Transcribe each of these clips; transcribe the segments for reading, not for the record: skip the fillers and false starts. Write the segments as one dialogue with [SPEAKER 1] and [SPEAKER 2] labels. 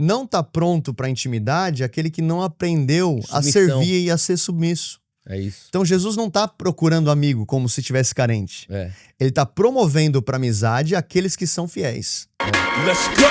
[SPEAKER 1] não tá pronto para intimidade é aquele que não aprendeu a servir e a ser submisso.
[SPEAKER 2] É isso.
[SPEAKER 1] Então Jesus não tá procurando amigo como se tivesse carente. Ele tá promovendo para amizade aqueles que são fiéis.
[SPEAKER 3] Let's go!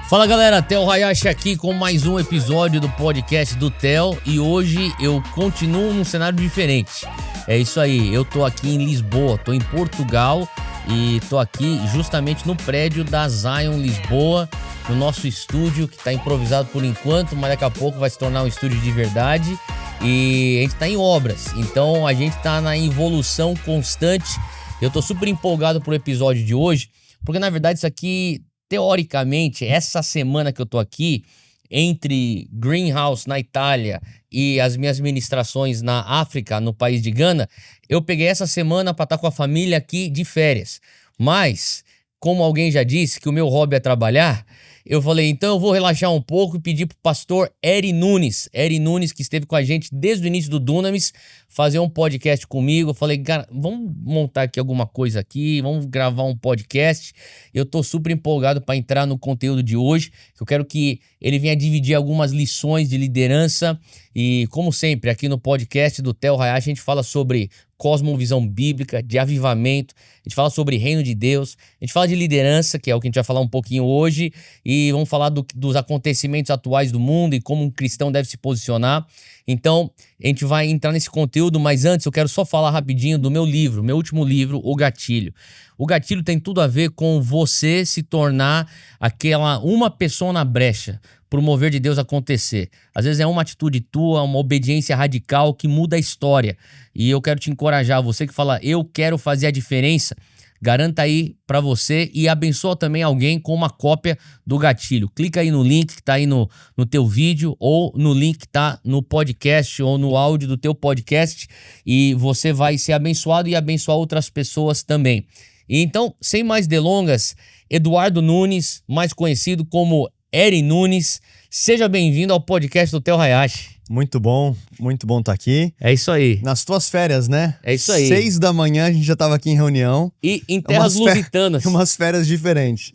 [SPEAKER 2] Fala galera, Theo Hayashi aqui com mais um episódio do podcast do Theo e hoje eu continuo num cenário diferente. É isso aí, eu tô aqui em Lisboa, tô em Portugal e tô aqui justamente no prédio da Zion Lisboa, no nosso estúdio que tá improvisado por enquanto, mas daqui a pouco vai se tornar um estúdio de verdade e a gente tá em obras, então a gente tá na evolução constante. Eu tô super empolgado pro episódio de hoje, porque na verdade isso aqui... Teoricamente, essa semana que eu tô aqui, entre Greenhouse na Itália e as minhas ministrações na África, no país de Gana, eu peguei essa semana para estar com a família aqui de férias. Mas, como alguém já disse que o meu hobby é trabalhar, eu falei, então eu vou relaxar um pouco e pedir pro pastor Eri Nunes, que esteve com a gente desde o início do Dunamis, fazer um podcast comigo. Eu falei, cara, vamos montar aqui alguma coisa aqui, vamos gravar um podcast. Eu tô super empolgado para entrar no conteúdo de hoje, que eu quero que ele venha dividir algumas lições de liderança. E, como sempre, aqui no podcast do Theo Hayashi, a gente fala sobre cosmovisão bíblica, de avivamento, a gente fala sobre reino de Deus, a gente fala de liderança, que é o que a gente vai falar um pouquinho hoje, e vamos falar dos acontecimentos atuais do mundo e como um cristão deve se posicionar. Então, a gente vai entrar nesse conteúdo, mas antes eu quero só falar rapidinho do meu livro, meu último livro, O Gatilho. O Gatilho tem tudo a ver com você se tornar uma pessoa na brecha, pro mover de Deus acontecer. Às vezes é uma atitude tua, uma obediência radical que muda a história. E eu quero te encorajar, você que fala, eu quero fazer a diferença, garanta aí pra você e abençoa também alguém com uma cópia do Gatilho. Clica aí no link que tá aí no teu vídeo ou no link que tá no podcast ou no áudio do teu podcast e você vai ser abençoado e abençoar outras pessoas também. E então, sem mais delongas, Eduardo Nunes, mais conhecido como Eri Nunes, seja bem-vindo ao podcast do Theo Hayashi.
[SPEAKER 1] Muito bom estar aqui.
[SPEAKER 2] É isso aí.
[SPEAKER 1] Nas tuas férias, né?
[SPEAKER 2] É isso aí.
[SPEAKER 1] 6 da manhã a gente já tava aqui em reunião.
[SPEAKER 2] E em terras lusitanas.
[SPEAKER 1] Umas férias diferentes.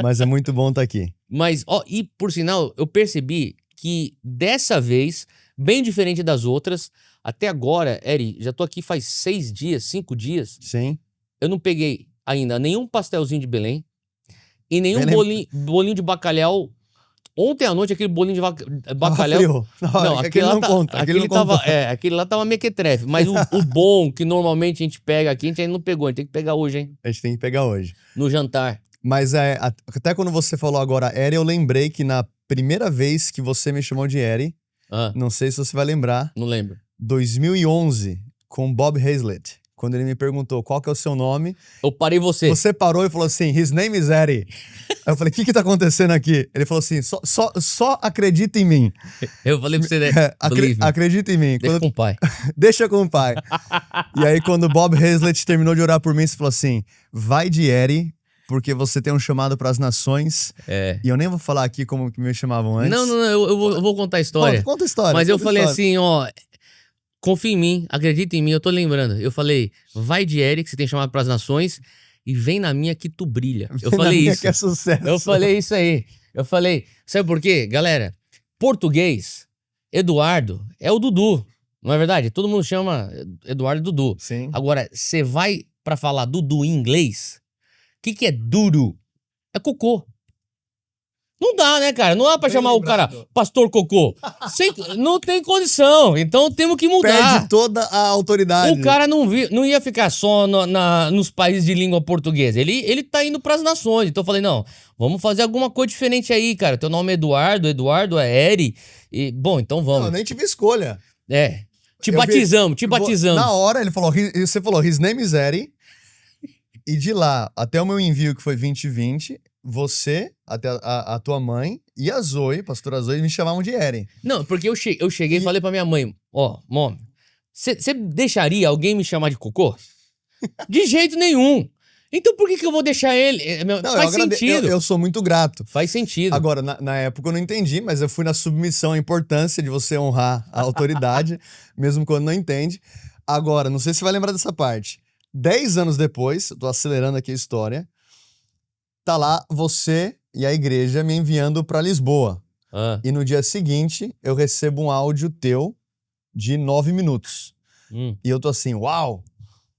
[SPEAKER 1] Mas é muito bom estar aqui.
[SPEAKER 2] Mas, e por sinal, eu percebi que dessa vez, bem diferente das outras, até agora, Eri, já tô aqui faz 6 dias, 5 dias.
[SPEAKER 1] Sim.
[SPEAKER 2] Eu não peguei ainda nenhum pastelzinho de Belém e nenhum bolinho de bacalhau. Ontem à noite, aquele bolinho de bacalhau...
[SPEAKER 1] Não, aquele não conta.
[SPEAKER 2] Aquele lá tava mequetrefe. Mas o bom, que normalmente a gente pega aqui, a gente ainda não pegou. A gente tem que pegar hoje, hein?
[SPEAKER 1] A gente tem que pegar hoje.
[SPEAKER 2] No jantar.
[SPEAKER 1] Mas até quando você falou agora Eri, eu lembrei que na primeira vez que você me chamou de Eri, não sei se você vai lembrar.
[SPEAKER 2] Não lembro.
[SPEAKER 1] 2011, com Bob Hazlett. Quando ele me perguntou qual que é o seu nome...
[SPEAKER 2] Eu parei você.
[SPEAKER 1] Você parou e falou assim, his name is Eri. Aí eu falei, o que tá acontecendo aqui? Ele falou assim, só acredita em mim.
[SPEAKER 2] Eu falei pra você, né?
[SPEAKER 1] Acredita em mim.
[SPEAKER 2] Deixa com o pai.
[SPEAKER 1] Deixa com o pai. E aí quando o Bob Hazlett terminou de orar por mim, você falou assim, vai de Eri, porque você tem um chamado pras nações. E eu nem vou falar aqui como que me chamavam antes.
[SPEAKER 2] Não, eu vou contar a história.
[SPEAKER 1] Conta a história.
[SPEAKER 2] Mas eu falei assim, confia em mim, acredita em mim, eu tô lembrando. Eu falei, vai de Eri, que você tem chamado pras nações, e vem na minha que tu brilha. Eu falei isso.
[SPEAKER 1] Que é sucesso.
[SPEAKER 2] Eu falei isso aí. Eu falei, sabe por quê? Galera, português, Eduardo é o Dudu, não é verdade? Todo mundo chama Eduardo Dudu.
[SPEAKER 1] Sim.
[SPEAKER 2] Agora, você vai pra falar Dudu em inglês, o que é duro? É cocô. Não dá, né, cara? Não dá pra chamar o cara Pastor Cocô. Não tem condição. Então temos que mudar.
[SPEAKER 1] Perde toda a autoridade.
[SPEAKER 2] O cara não ia ficar só nos países de língua portuguesa. Ele tá indo pras nações. Então eu falei, não, vamos fazer alguma coisa diferente aí, cara. Teu nome é Eduardo é Eri. E, bom, então vamos.
[SPEAKER 1] Não, nem tive escolha.
[SPEAKER 2] Te batizamos.
[SPEAKER 1] Na hora ele falou, você falou, his name is Eri. E de lá até o meu envio, que foi 2020... Você, até a tua mãe e a Zoe, pastora Zoe, me chamavam de Eri.
[SPEAKER 2] Não, porque eu cheguei e falei pra minha mãe, mãe, você deixaria alguém me chamar de cocô? De jeito nenhum. Então por que eu vou deixar ele? Não, faz sentido.
[SPEAKER 1] Eu sou muito grato.
[SPEAKER 2] Faz sentido.
[SPEAKER 1] Agora, na época eu não entendi, mas eu fui na submissão, a importância de você honrar a autoridade, mesmo quando não entende. Agora, não sei se você vai lembrar dessa parte. 10 anos depois, eu tô acelerando aqui a história, tá lá você e a igreja me enviando pra Lisboa.
[SPEAKER 2] Ah,
[SPEAKER 1] E no dia seguinte, eu recebo um áudio teu de 9 minutos. E eu tô assim, uau!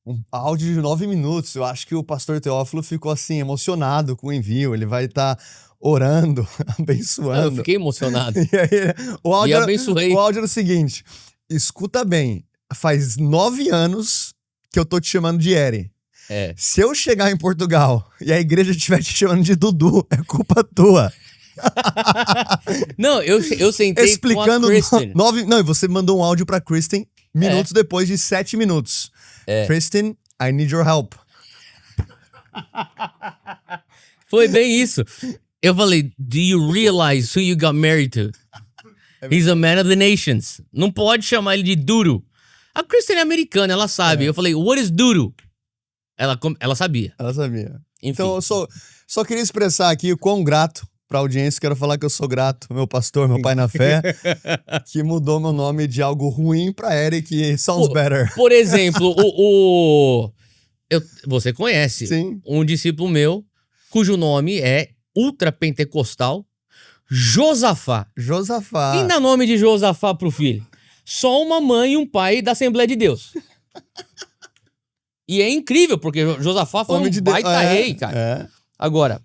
[SPEAKER 1] Um áudio de 9 minutos. Eu acho que o pastor Teófilo ficou assim, emocionado com o envio. Ele vai estar orando,
[SPEAKER 2] eu
[SPEAKER 1] abençoando.
[SPEAKER 2] fiquei emocionado.
[SPEAKER 1] E aí, o áudio,
[SPEAKER 2] E abençoei.
[SPEAKER 1] o áudio era o seguinte: escuta bem, faz 9 anos que eu tô te chamando de Eri.
[SPEAKER 2] É.
[SPEAKER 1] Se eu chegar em Portugal e a igreja estiver te chamando de Dudu, é culpa tua.
[SPEAKER 2] Não, eu sentei
[SPEAKER 1] Explicando
[SPEAKER 2] com a Kristen.
[SPEAKER 1] 9. Não, e você mandou um áudio pra Kristen minutos depois de 7 minutos.
[SPEAKER 2] É.
[SPEAKER 1] Kristen, I need your help.
[SPEAKER 2] Foi bem isso. Eu falei, do you realize who you got married to? He's a man of the nations. Não pode chamar ele de duro. A Kristen é americana, ela sabe. Eu falei, what is duro? Ela sabia.
[SPEAKER 1] Ela sabia.
[SPEAKER 2] Enfim.
[SPEAKER 1] Então eu só queria expressar aqui o quão grato pra audiência. Quero falar que eu sou grato, meu pastor, meu pai na fé, que mudou meu nome de algo ruim pra Eric Sounds Better.
[SPEAKER 2] Por exemplo, você conhece
[SPEAKER 1] Sim.
[SPEAKER 2] um discípulo meu, cujo nome é ultrapentecostal, Josafá.
[SPEAKER 1] Josafá.
[SPEAKER 2] Quem dá nome de Josafá pro filho? Só uma mãe e um pai da Assembleia de Deus. E é incrível, porque Josafá foi
[SPEAKER 1] Homem
[SPEAKER 2] um
[SPEAKER 1] de Deus.
[SPEAKER 2] baita rei, cara.
[SPEAKER 1] É.
[SPEAKER 2] Agora,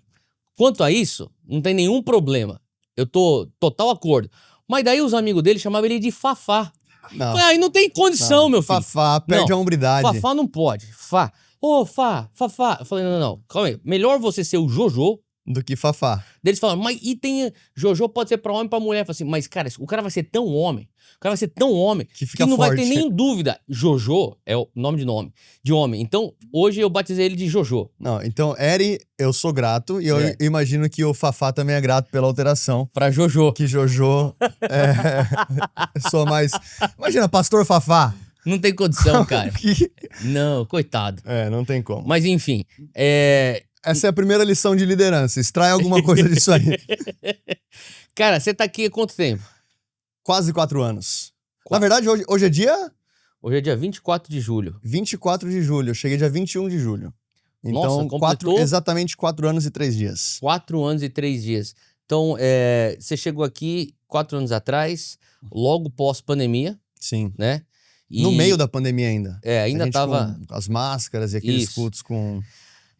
[SPEAKER 2] quanto a isso, não tem nenhum problema. Eu tô total acordo. Mas daí os amigos dele chamavam ele de Fafá.
[SPEAKER 1] Não.
[SPEAKER 2] Falei, aí não tem condição, meu filho.
[SPEAKER 1] Fafá, perde
[SPEAKER 2] Não,
[SPEAKER 1] a hombridade.
[SPEAKER 2] Fafá não pode. Fá. Ô, Fafá. Eu falei, não. Calma aí. Melhor você ser o Jojo.
[SPEAKER 1] Do que Fafá.
[SPEAKER 2] Daí eles falaram, mas e tem. Jojo pode ser pra homem e pra mulher. Eu falei assim, mas, cara, o cara vai ser tão homem. O cara vai ser tão homem
[SPEAKER 1] Que fica
[SPEAKER 2] não
[SPEAKER 1] forte.
[SPEAKER 2] vai ter nem dúvida. Jojo é o nome de homem. Então, hoje eu batizei ele de Jojo.
[SPEAKER 1] Não, então, Eri, eu sou grato. E eu imagino que o Fafá também é grato pela alteração.
[SPEAKER 2] Pra Jojo.
[SPEAKER 1] Que Jojo sou mais... Imagina, pastor Fafá.
[SPEAKER 2] Não tem condição, cara.
[SPEAKER 1] Que-
[SPEAKER 2] Não, coitado.
[SPEAKER 1] não tem como.
[SPEAKER 2] Mas enfim,
[SPEAKER 1] Essa é a primeira lição de liderança. Extrai alguma coisa disso aí.
[SPEAKER 2] cara, você tá aqui há quanto tempo?
[SPEAKER 1] Quase 4 anos. Na verdade, hoje é dia
[SPEAKER 2] Hoje é dia 24 de julho.
[SPEAKER 1] 24 de julho. Eu cheguei dia 21 de julho.
[SPEAKER 2] Nossa,
[SPEAKER 1] Então,
[SPEAKER 2] completou?
[SPEAKER 1] exatamente 4 anos e 3 dias.
[SPEAKER 2] 4 anos e 3 dias. Então, você chegou aqui 4 anos atrás, logo pós-pandemia,
[SPEAKER 1] Sim.
[SPEAKER 2] né? E-
[SPEAKER 1] No meio da pandemia ainda.
[SPEAKER 2] ainda
[SPEAKER 1] A gente
[SPEAKER 2] tava...
[SPEAKER 1] com as máscaras e aqueles
[SPEAKER 2] Isso.
[SPEAKER 1] cultos com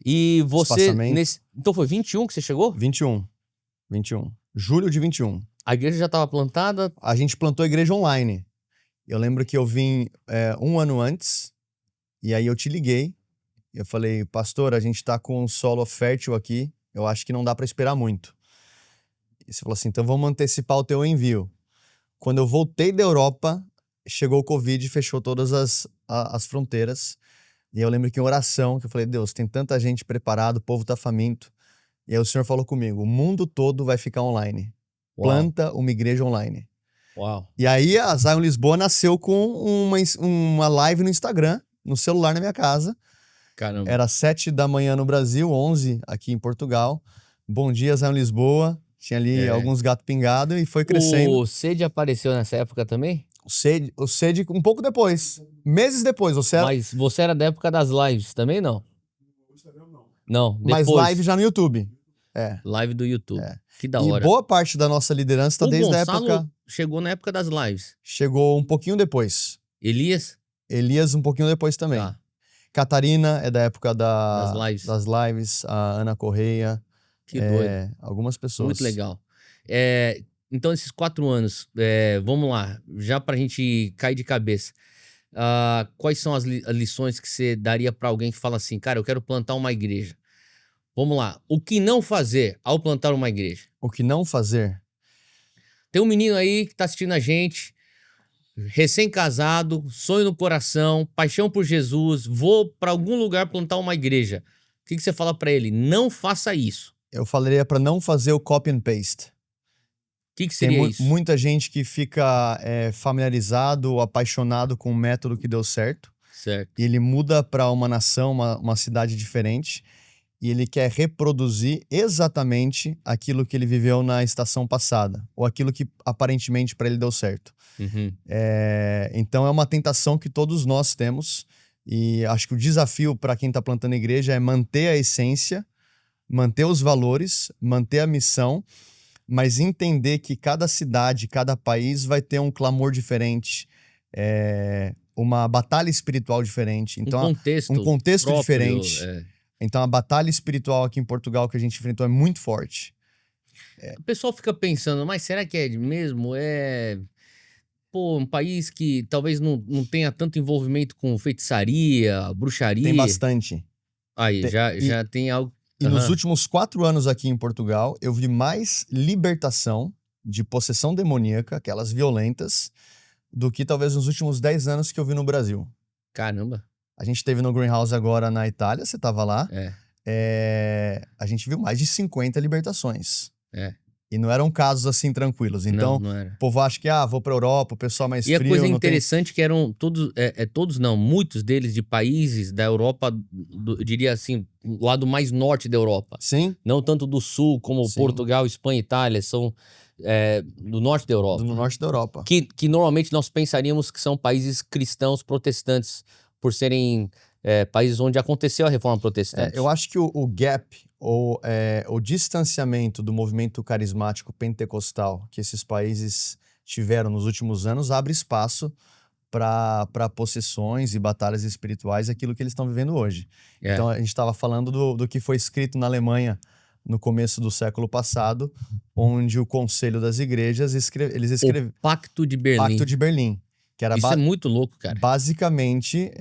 [SPEAKER 2] E você...
[SPEAKER 1] espaçamento.
[SPEAKER 2] Então foi 21 que você chegou?
[SPEAKER 1] 21. Julho de 21.
[SPEAKER 2] A igreja já tava plantada?
[SPEAKER 1] A gente plantou a igreja online. Eu lembro que eu vim 1 ano antes, e aí eu te liguei. Eu falei, pastor, a gente tá com um solo fértil aqui, eu acho que não dá pra esperar muito. E você falou assim, então vamos antecipar o teu envio. Quando eu voltei da Europa, chegou o Covid e fechou todas as fronteiras. E eu lembro que em oração, que eu falei, Deus, tem tanta gente preparada, o povo tá faminto. E aí o Senhor falou comigo, o mundo todo vai ficar online.
[SPEAKER 2] Uau.
[SPEAKER 1] Planta uma igreja online.
[SPEAKER 2] Uau.
[SPEAKER 1] E aí a Zion Lisboa nasceu com uma live no Instagram, no celular na minha casa.
[SPEAKER 2] Caramba.
[SPEAKER 1] Era 7 da manhã no Brasil, 11 aqui em Portugal. Bom dia, Zion Lisboa. Tinha ali alguns gatos pingados e foi crescendo.
[SPEAKER 2] O Cede apareceu nessa época também?
[SPEAKER 1] O Sede um pouco depois. Meses depois.
[SPEAKER 2] Mas você era da época das lives também, não? Não,
[SPEAKER 1] Mas
[SPEAKER 2] depois.
[SPEAKER 1] live já no YouTube.
[SPEAKER 2] Live do YouTube. Que da
[SPEAKER 1] E
[SPEAKER 2] hora.
[SPEAKER 1] boa parte da nossa liderança tá
[SPEAKER 2] O
[SPEAKER 1] desde a
[SPEAKER 2] Gonçalo
[SPEAKER 1] época...
[SPEAKER 2] chegou na época das lives.
[SPEAKER 1] Chegou um pouquinho depois.
[SPEAKER 2] Elias?
[SPEAKER 1] Elias um pouquinho depois também.
[SPEAKER 2] Tá.
[SPEAKER 1] Catarina é da época
[SPEAKER 2] Das lives.
[SPEAKER 1] das lives. A Ana Correia.
[SPEAKER 2] Que doido.
[SPEAKER 1] Algumas pessoas.
[SPEAKER 2] Muito legal. Então, esses 4 anos, vamos lá, já pra gente cair de cabeça. Quais são as lições que você daria pra alguém que fala assim, cara, eu quero plantar uma igreja? Vamos lá. O que não fazer ao plantar uma igreja?
[SPEAKER 1] O que não fazer?
[SPEAKER 2] Tem um menino aí que tá assistindo a gente, recém-casado, sonho no coração, paixão por Jesus, vou pra algum lugar plantar uma igreja. O que você fala pra ele? Não faça isso.
[SPEAKER 1] Eu falaria pra não fazer o copy and paste.
[SPEAKER 2] O que
[SPEAKER 1] Tem
[SPEAKER 2] seria isso?
[SPEAKER 1] muita gente que fica familiarizado ou apaixonado com o método que deu certo.
[SPEAKER 2] Certo.
[SPEAKER 1] E ele muda pra uma nação, uma cidade diferente. E ele quer reproduzir exatamente aquilo que ele viveu na estação passada. Ou aquilo que aparentemente pra ele deu certo.
[SPEAKER 2] Uhum.
[SPEAKER 1] Então é uma tentação que todos nós temos. E acho que o desafio para quem está plantando igreja é manter a essência, manter os valores, manter a missão, mas entender que cada cidade, cada país vai ter um clamor diferente, uma batalha espiritual diferente. Então, um contexto
[SPEAKER 2] próprio,
[SPEAKER 1] diferente. Então, a batalha espiritual aqui em Portugal que a gente enfrentou é muito forte.
[SPEAKER 2] O pessoal fica pensando, mas será que é mesmo? Um país que talvez não tenha tanto envolvimento com feitiçaria, bruxaria.
[SPEAKER 1] Tem bastante.
[SPEAKER 2] Aí, já tem algo.
[SPEAKER 1] E nos últimos 4 anos aqui em Portugal, eu vi mais libertação de possessão demoníaca, aquelas violentas, do que talvez nos últimos 10 anos que eu vi no Brasil.
[SPEAKER 2] Caramba.
[SPEAKER 1] A gente teve no Greenhouse agora na Itália, você estava lá. A gente viu mais de 50 libertações. E não eram casos assim tranquilos. Então,
[SPEAKER 2] não era.
[SPEAKER 1] O povo acha que, vou pra Europa, o pessoal mais frio.
[SPEAKER 2] E a coisa interessante que eram muitos deles de países da Europa, eu diria assim, o lado mais norte da Europa.
[SPEAKER 1] Sim.
[SPEAKER 2] Não tanto do sul, como Portugal, Espanha e Itália, são do norte da Europa.
[SPEAKER 1] Do norte da Europa.
[SPEAKER 2] Que normalmente nós pensaríamos que são países cristãos protestantes, por serem países onde aconteceu a reforma protestante.
[SPEAKER 1] Eu acho que o gap, ou o distanciamento do movimento carismático pentecostal que esses países tiveram nos últimos anos abre espaço para possessões e batalhas espirituais, aquilo que eles estão vivendo hoje. Então, a gente estava falando do que foi escrito na Alemanha no começo do século passado, onde o Conselho das Igrejas, eles escreveram...
[SPEAKER 2] O Pacto de Berlim.
[SPEAKER 1] Pacto de Berlim. Que era
[SPEAKER 2] Isso é muito louco, cara.
[SPEAKER 1] Basicamente,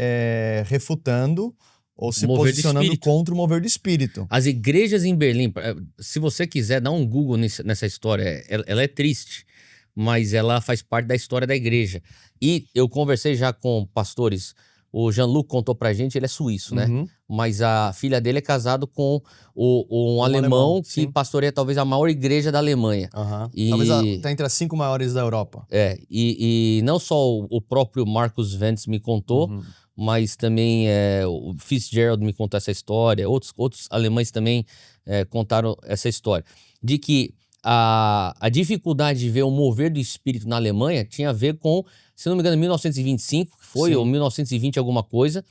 [SPEAKER 1] refutando ou se posicionando contra o mover do Espírito.
[SPEAKER 2] As igrejas em Berlim, se você quiser dar um Google nessa história, ela é triste, mas ela faz parte da história da igreja. E eu conversei já com pastores, o Jean-Luc contou pra gente, ele é suíço, né? Mas a filha dele é casado com um alemão que pastoreia talvez a maior igreja da Alemanha.
[SPEAKER 1] Talvez tá entre as 5 maiores da Europa.
[SPEAKER 2] E não só o próprio Marcus Ventz me contou, mas também o Fitzgerald me contou essa história, outros alemães também contaram essa história, de que a dificuldade de ver o mover do Espírito na Alemanha tinha a ver com, se não me engano, 1925, que foi, ou 1920 alguma coisa,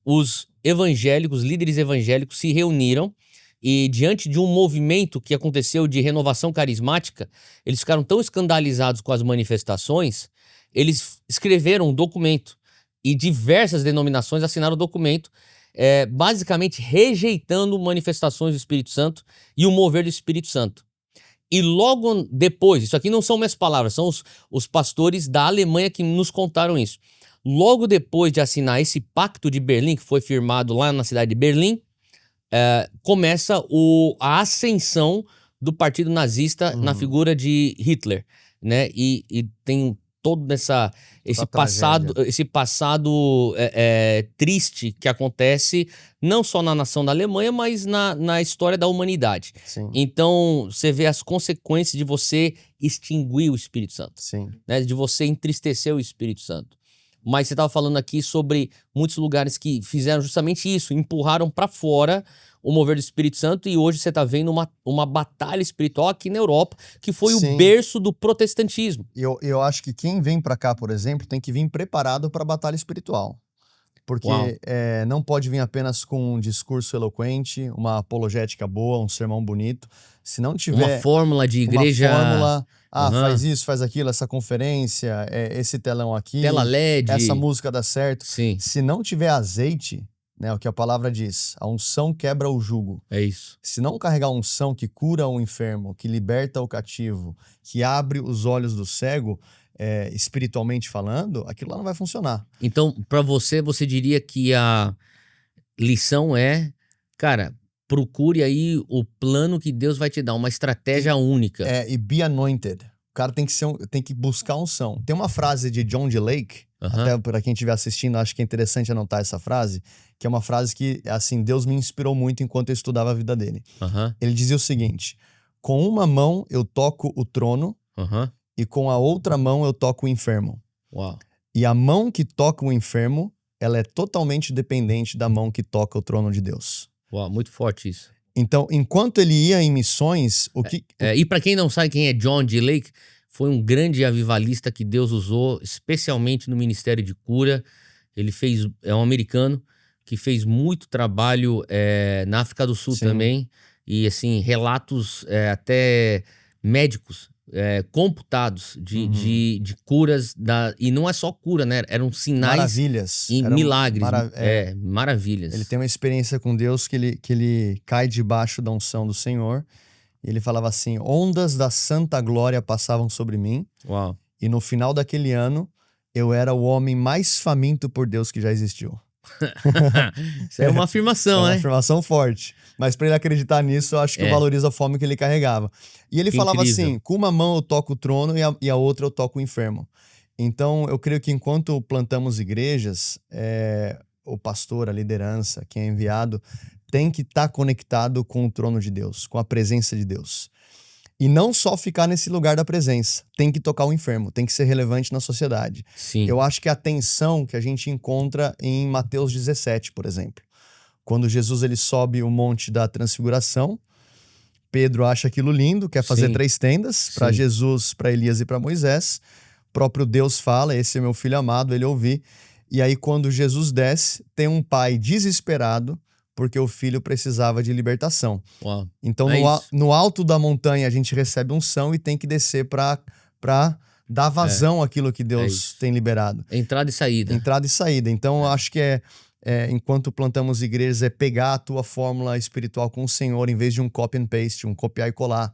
[SPEAKER 2] os evangélicos, líderes evangélicos se reuniram e diante de um movimento que aconteceu de renovação carismática, eles ficaram tão escandalizados com as manifestações, eles escreveram um documento e diversas denominações assinaram o documento, basicamente rejeitando manifestações do Espírito Santo e o mover do Espírito Santo. E logo depois, isso aqui não são minhas palavras, são os pastores da Alemanha que nos contaram isso. Logo depois de assinar esse Pacto de Berlim, que foi firmado lá na cidade de Berlim, começa a ascensão do partido nazista na figura de Hitler, né? E tem todo esse passado triste que acontece não só na nação da Alemanha, mas na história da humanidade. Então, você vê as consequências de você extinguir o Espírito Santo, né? De você entristecer o Espírito Santo. Mas você estava falando aqui sobre muitos lugares que fizeram justamente isso, empurraram para fora o mover do Espírito Santo, e hoje você está vendo uma batalha espiritual aqui na Europa, que foi o berço do protestantismo.
[SPEAKER 1] Eu acho que quem vem para cá, por exemplo, tem que vir preparado para a batalha espiritual. Porque não pode vir apenas com um discurso eloquente, uma apologética boa, um sermão bonito. Se não tiver...
[SPEAKER 2] Uma fórmula de igreja...
[SPEAKER 1] Uma fórmula... faz isso, faz aquilo, essa conferência, esse telão aqui.
[SPEAKER 2] Tela LED.
[SPEAKER 1] Essa música dá certo. Se não tiver azeite, né, o que a palavra diz, a unção quebra o jugo.
[SPEAKER 2] É isso.
[SPEAKER 1] Se não carregar a unção que cura o enfermo, que liberta o cativo, que abre os olhos do cego, espiritualmente falando, aquilo lá não vai funcionar.
[SPEAKER 2] Então, para você diria que a lição cara, procure aí o plano que Deus vai te dar, uma estratégia única.
[SPEAKER 1] E be anointed. O cara tem que buscar unção. Tem uma frase de John D. Lake, até para quem estiver assistindo, acho que é interessante anotar essa frase, que é uma frase que, assim, Deus me inspirou muito enquanto eu estudava a vida dele. Ele dizia o seguinte: com uma mão eu toco o trono, e com a outra mão eu toco o enfermo. E a mão que toca o enfermo, ela é totalmente dependente da mão que toca o trono de Deus.
[SPEAKER 2] Muito forte isso.
[SPEAKER 1] Então, enquanto ele ia em missões,
[SPEAKER 2] e para quem não sabe quem é John D. Lake, foi um grande avivalista que Deus usou, especialmente no ministério de cura. é um americano que fez muito trabalho na África do Sul
[SPEAKER 1] Sim.
[SPEAKER 2] também. E, assim, relatos até médicos computados de curas. E não é só cura, né? Eram sinais
[SPEAKER 1] Maravilhas.
[SPEAKER 2] e
[SPEAKER 1] Eram
[SPEAKER 2] milagres. Maravilhas.
[SPEAKER 1] Ele tem uma experiência com Deus que ele cai debaixo da unção do Senhor. E ele falava assim: ondas da santa glória passavam sobre mim.
[SPEAKER 2] Uau.
[SPEAKER 1] E no final daquele ano, eu era o homem mais faminto por Deus que já existiu.
[SPEAKER 2] Isso é uma afirmação,
[SPEAKER 1] uma
[SPEAKER 2] né?
[SPEAKER 1] afirmação forte. Mas para ele acreditar nisso, eu acho que eu valorizo a fome que ele carregava. E ele falava assim: com uma mão eu toco o trono e a outra eu toco o enfermo. Então, eu creio que enquanto plantamos igrejas, o pastor, a liderança, quem é enviado, tem que estar conectado com o trono de Deus, com a presença de Deus. E não só ficar nesse lugar da presença, tem que tocar o enfermo, tem que ser relevante na sociedade.
[SPEAKER 2] Sim.
[SPEAKER 1] Eu acho que a tensão que a gente encontra em Mateus 17, por exemplo. Quando Jesus ele sobe o monte da transfiguração, Pedro acha aquilo lindo, quer fazer 3 tendas para Jesus, para Elias e para Moisés. O próprio Deus fala: esse é meu filho amado, ele ouvi. E aí quando Jesus desce, tem um pai desesperado porque o filho precisava de libertação.
[SPEAKER 2] Uau.
[SPEAKER 1] Então, no alto da montanha, a gente recebe unção e tem que descer para dar vazão àquilo que Deus tem liberado.
[SPEAKER 2] Entrada e saída.
[SPEAKER 1] Entrada e saída. Então, eu acho que enquanto plantamos igrejas, pegar a tua fórmula espiritual com o Senhor, em vez de um copy and paste, um copiar e colar.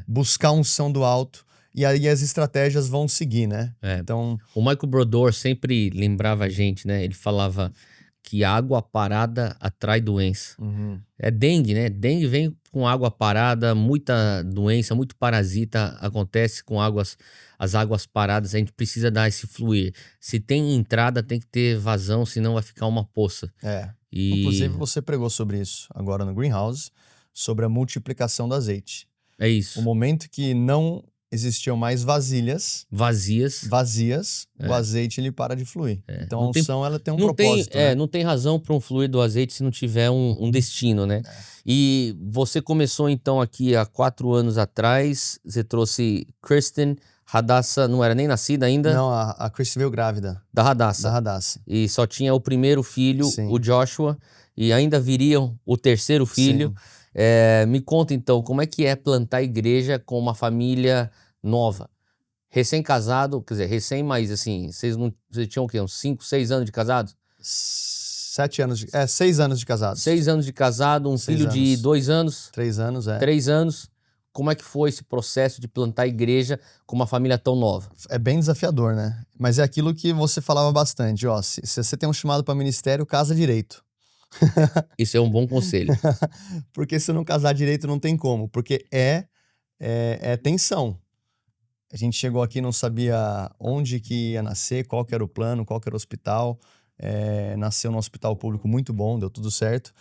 [SPEAKER 1] Buscar unção do alto. E aí as estratégias vão seguir, né? Então,
[SPEAKER 2] o Michael Brodor sempre lembrava a gente, né? Ele falava que água parada atrai doença. É dengue, né? Dengue vem com água parada, muita doença, muito parasita acontece com as águas paradas. A gente precisa dar esse fluir. Se tem entrada, tem que ter vazão, senão vai ficar uma poça.
[SPEAKER 1] Inclusive, você pregou sobre isso agora no Greenhouse, sobre a multiplicação do azeite.
[SPEAKER 2] É isso.
[SPEAKER 1] O momento que não existiam mais vasilhas vazias, o azeite ele para de fluir. Então a unção ela tem um propósito. Né?
[SPEAKER 2] Não tem razão para um fluir do azeite se não tiver um destino, né? E você começou então aqui há 4 anos atrás, você trouxe Kristen, Hadassah não era nem nascida ainda?
[SPEAKER 1] Não, a Kristen veio grávida.
[SPEAKER 2] Da Hadassah. E só tinha o primeiro filho, o Joshua, e ainda viriam o terceiro filho. Me conta então, como é que é plantar igreja com uma família nova? Recém-casado, quer dizer, mas assim, vocês tinham o quê? Uns 5, 6 anos de casado?
[SPEAKER 1] 6 anos de casado.
[SPEAKER 2] 6 anos de casado, um filho de 2 anos?
[SPEAKER 1] 3 anos,
[SPEAKER 2] 3 anos. Como é que foi esse processo de plantar igreja com uma família tão nova?
[SPEAKER 1] É bem desafiador, né? Mas é aquilo que você falava bastante, ó. Se você tem um chamado para ministério, casa direito.
[SPEAKER 2] Isso é um bom conselho.
[SPEAKER 1] Porque se não casar direito, não tem como. Porque é tensão. A gente chegou aqui e não sabia onde que ia nascer, qual que era o plano, qual que era o hospital. Nasceu num hospital público muito bom, deu tudo certo.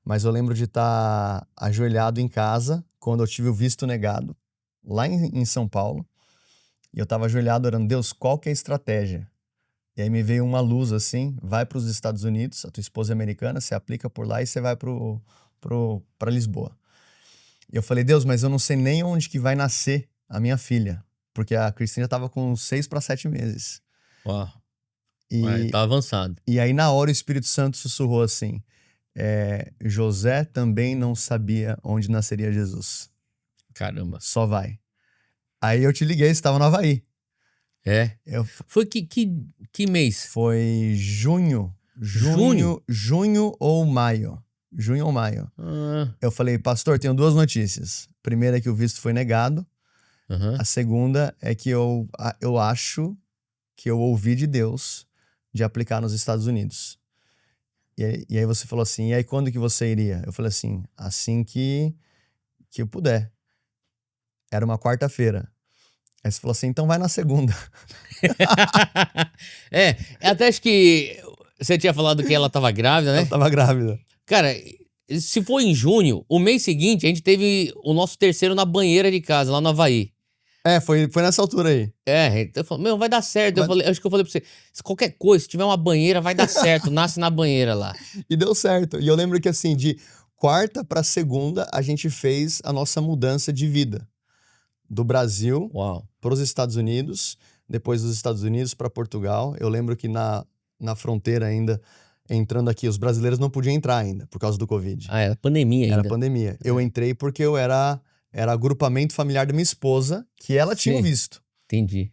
[SPEAKER 1] Mas eu lembro de estar ajoelhado em casa quando eu tive o visto negado, lá em São Paulo. E eu estava ajoelhado orando: Deus, qual que é a estratégia? E aí me veio uma luz assim: vai para os Estados Unidos, a tua esposa é americana, você aplica por lá e você vai para Lisboa. E eu falei: Deus, mas eu não sei nem onde que vai nascer a minha filha, porque a Cristina estava com 6 para 7 meses.
[SPEAKER 2] Uau. Tá avançado.
[SPEAKER 1] E aí na hora o Espírito Santo sussurrou assim: José também não sabia onde nasceria Jesus.
[SPEAKER 2] Caramba.
[SPEAKER 1] Só vai. Aí eu te liguei, você estava no Havaí.
[SPEAKER 2] Foi que mês?
[SPEAKER 1] Foi junho ou maio. Junho ou maio. Eu falei: pastor, tenho 2 notícias. A primeira é que o visto foi negado. A segunda é que eu acho que eu ouvi de Deus de aplicar nos Estados Unidos. E aí você falou assim: e aí quando que você iria? Eu falei assim que eu puder. Era uma quarta-feira. Aí você falou assim: então vai na segunda.
[SPEAKER 2] Até acho que você tinha falado que ela tava grávida, né?
[SPEAKER 1] Ela tava grávida.
[SPEAKER 2] Cara, se for em junho, o mês seguinte, a gente teve o nosso terceiro na banheira de casa, lá no Havaí.
[SPEAKER 1] Foi nessa altura aí.
[SPEAKER 2] Então eu falei: meu, vai dar certo. Acho que eu falei pra você: se qualquer coisa, se tiver uma banheira, vai dar certo, nasce na banheira lá.
[SPEAKER 1] E deu certo. E eu lembro que assim, de quarta pra segunda, a gente fez a nossa mudança de vida. Do Brasil para os Estados Unidos, depois dos Estados Unidos para Portugal. Eu lembro que na fronteira ainda, entrando aqui. Os brasileiros não podiam entrar ainda, por causa do Covid.
[SPEAKER 2] Ah, era pandemia ainda.
[SPEAKER 1] Era pandemia. Eu entrei porque eu era agrupamento familiar da minha esposa, que ela tinha o
[SPEAKER 2] Sim.
[SPEAKER 1] visto.
[SPEAKER 2] Entendi.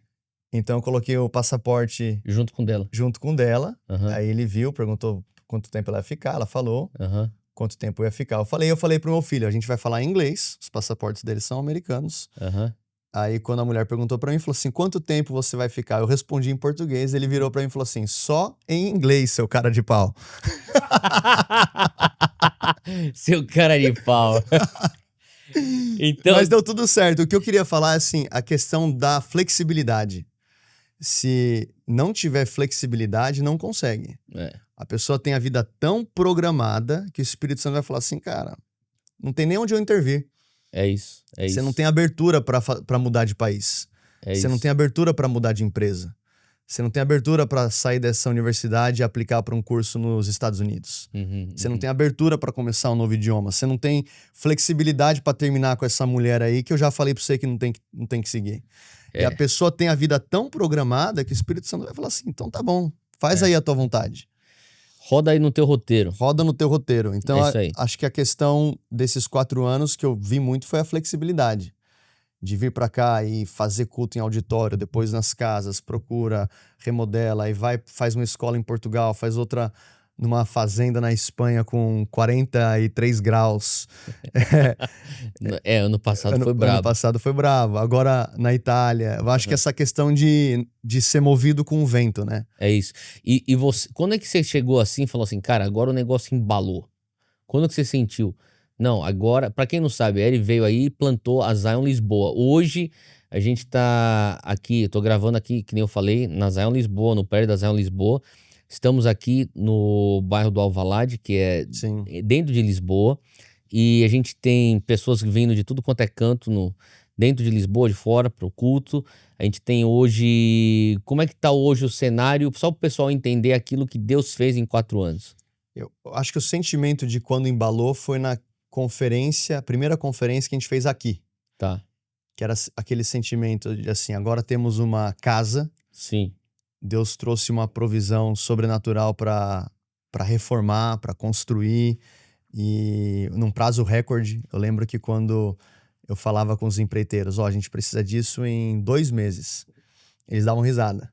[SPEAKER 1] Então eu coloquei o passaporte
[SPEAKER 2] Junto com dela.
[SPEAKER 1] junto com o dela.
[SPEAKER 2] Aham,
[SPEAKER 1] Aí ele viu, perguntou quanto tempo ela ia ficar. Ela falou
[SPEAKER 2] aham.
[SPEAKER 1] quanto tempo eu ia ficar. Eu falei pro meu filho, a gente vai falar inglês, os passaportes deles são americanos.
[SPEAKER 2] Aham.
[SPEAKER 1] Aí quando a mulher perguntou pra mim, falou assim, quanto tempo você vai ficar? Eu respondi em português, ele virou pra mim e falou assim, só em inglês, seu cara de pau.
[SPEAKER 2] Seu cara de pau. Então,
[SPEAKER 1] Mas deu tudo certo. O que eu queria falar é assim, a questão da flexibilidade. Se não tiver flexibilidade, não consegue.
[SPEAKER 2] é,
[SPEAKER 1] A pessoa tem a vida tão programada que o Espírito Santo vai falar assim, cara, não tem nem onde eu intervir.
[SPEAKER 2] é isso. É
[SPEAKER 1] Você
[SPEAKER 2] isso.
[SPEAKER 1] não tem abertura pra mudar de país.
[SPEAKER 2] É
[SPEAKER 1] Você
[SPEAKER 2] isso.
[SPEAKER 1] não tem abertura pra mudar de empresa. Você não tem abertura pra sair dessa universidade e aplicar para um curso nos Estados Unidos.
[SPEAKER 2] Uhum,
[SPEAKER 1] Você não tem abertura pra começar um novo idioma. Você não tem flexibilidade pra terminar com essa mulher aí que eu já falei pra você que não tem que seguir. E a pessoa tem a vida tão programada que o Espírito Santo vai falar assim, então tá bom, faz aí a tua vontade.
[SPEAKER 2] Roda aí no teu roteiro.
[SPEAKER 1] Roda no teu roteiro. Então,
[SPEAKER 2] É isso aí.
[SPEAKER 1] acho que a questão desses 4 anos que eu vi muito foi a flexibilidade. De vir pra cá e fazer culto em auditório, depois nas casas, procura, remodela, aí vai, faz uma escola em Portugal, faz outra numa fazenda na Espanha com 43 graus.
[SPEAKER 2] Ano passado foi
[SPEAKER 1] Ano
[SPEAKER 2] brabo.
[SPEAKER 1] passado foi bravo. Agora na Itália. Eu acho que essa questão de ser movido com o vento, né?
[SPEAKER 2] É isso. E você, quando é que você chegou assim e falou assim, cara, agora o negócio embalou? Quando que você sentiu? Não, agora, pra quem não sabe, ele veio aí e plantou a Zion Lisboa. Hoje a gente tá aqui, eu tô gravando aqui, que nem eu falei, na Zion Lisboa, no prédio da Zion Lisboa. Estamos aqui no bairro do Alvalade, que é
[SPEAKER 1] Sim.
[SPEAKER 2] dentro de Lisboa. E a gente tem pessoas vindo de tudo quanto é canto dentro de Lisboa, de fora, pro culto. A gente tem hoje. Como é que tá hoje o cenário? Só pro pessoal entender aquilo que Deus fez em 4 anos.
[SPEAKER 1] Eu acho que o sentimento de quando embalou foi na conferência, a primeira conferência que a gente fez aqui.
[SPEAKER 2] Tá.
[SPEAKER 1] Que era aquele sentimento de assim, agora temos uma casa,
[SPEAKER 2] Sim.
[SPEAKER 1] Deus trouxe uma provisão sobrenatural para reformar, para construir, e num prazo recorde. Eu lembro que quando eu falava com os empreiteiros, a gente precisa disso em 2 meses. Eles davam risada.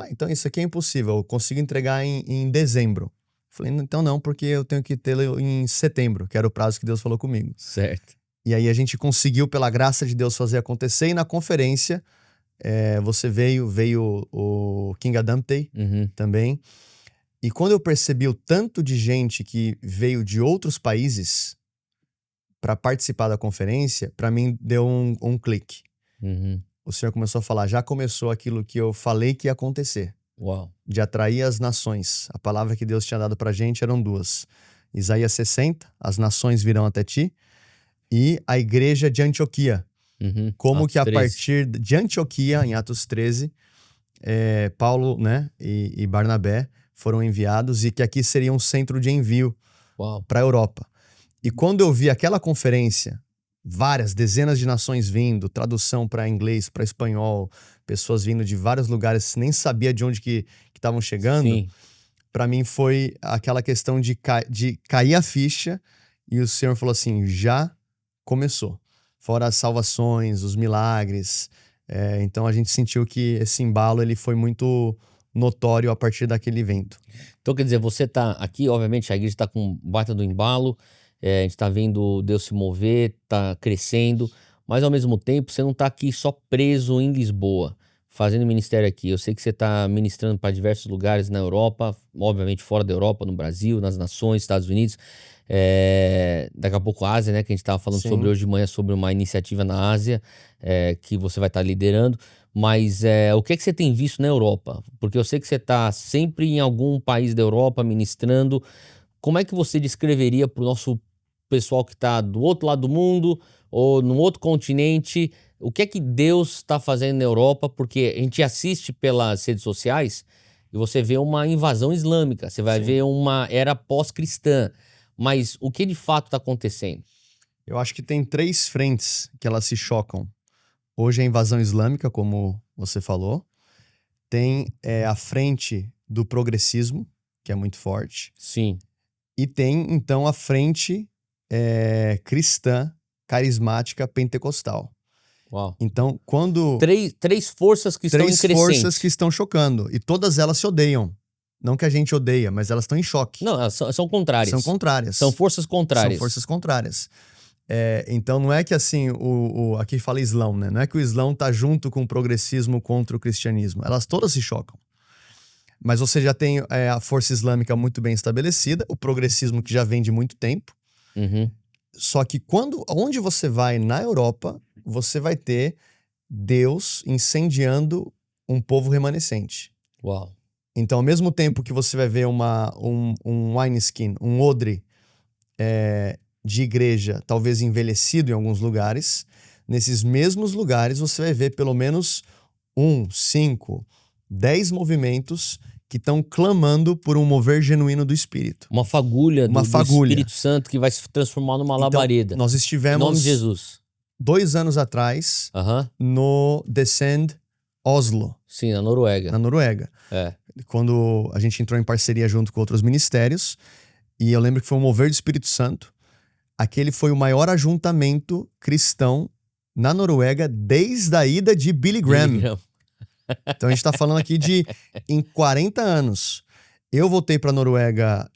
[SPEAKER 1] Então isso aqui é impossível, eu consigo entregar em dezembro. Falei, então não, porque eu tenho que tê-lo em setembro, que era o prazo que Deus falou comigo.
[SPEAKER 2] Certo.
[SPEAKER 1] E aí a gente conseguiu, pela graça de Deus, fazer acontecer. E na conferência, você veio o King Adamtey
[SPEAKER 2] Uhum.
[SPEAKER 1] também. E quando eu percebi o tanto de gente que veio de outros países para participar da conferência, para mim deu um clique.
[SPEAKER 2] Uhum.
[SPEAKER 1] O Senhor começou a falar, já começou aquilo que eu falei que ia acontecer.
[SPEAKER 2] Uau.
[SPEAKER 1] De atrair as nações. A palavra que Deus tinha dado pra gente eram 2. Isaías 60, as nações virão até ti, e a igreja de Antioquia.
[SPEAKER 2] Uhum.
[SPEAKER 1] Como
[SPEAKER 2] Atos
[SPEAKER 1] que a
[SPEAKER 2] 13.
[SPEAKER 1] partir de Antioquia, em Atos 13, Paulo, né, e Barnabé foram enviados e que aqui seria um centro de envio
[SPEAKER 2] Uau.
[SPEAKER 1] para a Europa. E quando eu vi aquela conferência, várias dezenas de nações vindo, tradução para inglês, para espanhol, pessoas vindo de vários lugares, nem sabia de onde que estavam chegando.
[SPEAKER 2] Sim.
[SPEAKER 1] Para mim foi aquela questão de cair a ficha e o Senhor falou assim, já começou. Fora as salvações, os milagres. Então a gente sentiu que esse embalo ele foi muito notório a partir daquele evento.
[SPEAKER 2] Então, quer dizer, você tá aqui, obviamente, a igreja tá com baita do embalo, a gente tá vendo Deus se mover, tá crescendo, mas ao mesmo tempo você não tá aqui só preso em Lisboa, fazendo ministério aqui. Eu sei que você tá ministrando para diversos lugares na Europa, obviamente fora da Europa, no Brasil, nas nações, Estados Unidos, daqui a pouco a Ásia, né, que a gente tava falando
[SPEAKER 1] Sim.
[SPEAKER 2] sobre hoje de manhã, sobre uma iniciativa na Ásia, que você vai estar liderando. Mas o que é que você tem visto na Europa? Porque eu sei que você está sempre em algum país da Europa ministrando. Como é que você descreveria para o nosso pessoal que está do outro lado do mundo ou num outro continente, o que é que Deus está fazendo na Europa? Porque a gente assiste pelas redes sociais e você vê uma invasão islâmica, você vai
[SPEAKER 1] Sim.
[SPEAKER 2] ver uma era pós-cristã. Mas o que de fato está acontecendo?
[SPEAKER 1] Eu acho que tem 3 frentes que elas se chocam. Hoje é a invasão islâmica, como você falou. Tem a frente do progressismo, que é muito forte,
[SPEAKER 2] Sim.
[SPEAKER 1] e tem, então, a frente cristã, carismática, pentecostal.
[SPEAKER 2] Uau.
[SPEAKER 1] Então, quando...
[SPEAKER 2] Três forças que estão em
[SPEAKER 1] Três
[SPEAKER 2] crescente.
[SPEAKER 1] forças que estão chocando, e todas elas se odeiam. Não que a gente odeia, mas elas estão em choque.
[SPEAKER 2] Não, elas são contrárias.
[SPEAKER 1] São contrárias.
[SPEAKER 2] São forças contrárias.
[SPEAKER 1] São forças contrárias. Então não é que assim, aqui fala Islão, né? Não é que o Islão tá junto com o progressismo contra o cristianismo. Elas todas se chocam. Mas você já tem a força islâmica muito bem estabelecida, o progressismo que já vem de muito tempo.
[SPEAKER 2] Uhum.
[SPEAKER 1] Só que onde você vai na Europa, você vai ter Deus incendiando um povo remanescente.
[SPEAKER 2] Uau.
[SPEAKER 1] Então, ao mesmo tempo que você vai ver um wineskin, um odre de igreja, talvez envelhecido em alguns lugares, nesses mesmos lugares você vai ver pelo menos 5, 10 movimentos que estão clamando por um mover genuíno do Espírito.
[SPEAKER 2] Uma fagulha, do Espírito Santo que vai se transformar numa labareda.
[SPEAKER 1] Nós estivemos,
[SPEAKER 2] em nome de Jesus,
[SPEAKER 1] 2 anos atrás, no Descend Oslo.
[SPEAKER 2] Sim, na Noruega.
[SPEAKER 1] Na Noruega. Quando a gente entrou em parceria junto com outros ministérios, e eu lembro que foi um mover do Espírito Santo. Aquele foi o maior ajuntamento cristão na Noruega desde a ida de Billy Graham. Então a gente tá falando aqui em 40 anos. Eu voltei pra Noruega